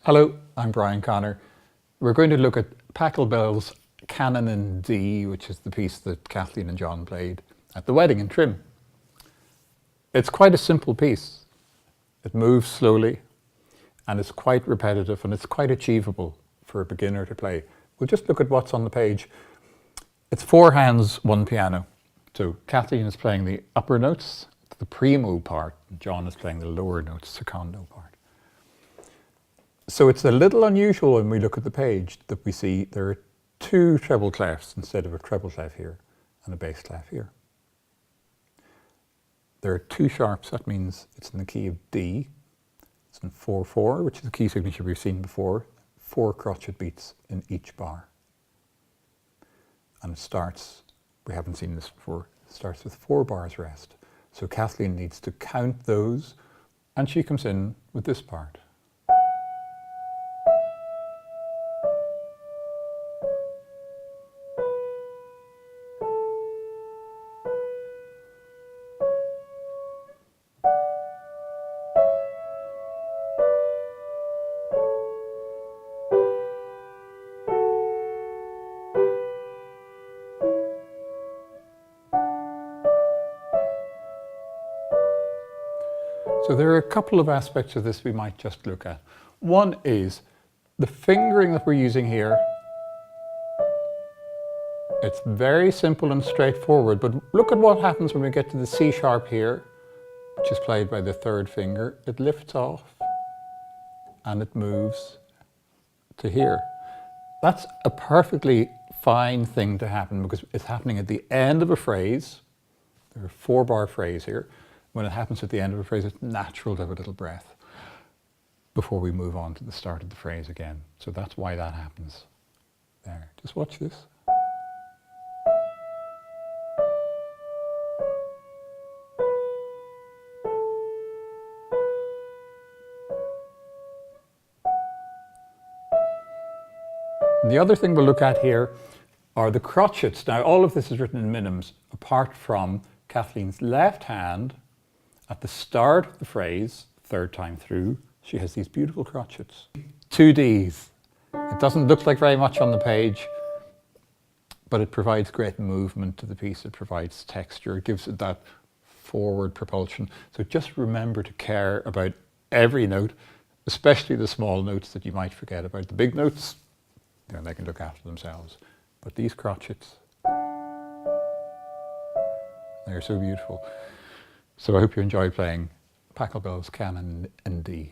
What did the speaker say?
Hello, I'm Brian Connor. We're going to look at Pachelbel's Canon in D, which is the piece that Kathleen and John played at the wedding in Trim. It's quite a simple piece. It moves slowly and it's quite repetitive and it's quite achievable for a beginner to play. We'll just look at what's on the page. It's 4 hands, 1 piano. So Kathleen is playing the upper notes, the primo part, and John is playing the lower notes, secondo part. So it's a little unusual when we look at the page that we see there are 2 treble clefs instead of a treble clef here and a bass clef here. There are 2 sharps, that means it's in the key of D. It's in 4/4, which is a key signature we've seen before. 4 crotchet beats in each bar. And it starts, we haven't seen this before, it starts with 4 bars rest. So Kathleen needs to count those and she comes in with this part. So there are a couple of aspects of this we might just look at. One is the fingering that we're using here. It's very simple and straightforward, but look at what happens when we get to the C sharp here, which is played by the 3rd finger. It lifts off and it moves to here. That's a perfectly fine thing to happen because it's happening at the end of a phrase. There are a 4-bar phrase here. When it happens at the end of a phrase, it's natural to have a little breath before we move on to the start of the phrase again. So that's why that happens there. Just watch this. And the other thing we'll look at here are the crotchets. Now, all of this is written in minims, apart from Kathleen's left hand. At the start of the phrase, 3rd time through, she has these beautiful crotchets. 2 Ds. It doesn't look like very much on the page, but it provides great movement to the piece. It provides texture. It gives it that forward propulsion. So just remember to care about every note, especially the small notes that you might forget about. The big notes, you know, they can look after themselves. But these crotchets, they're so beautiful. So I hope you enjoy playing Pachelbel's Canon in D.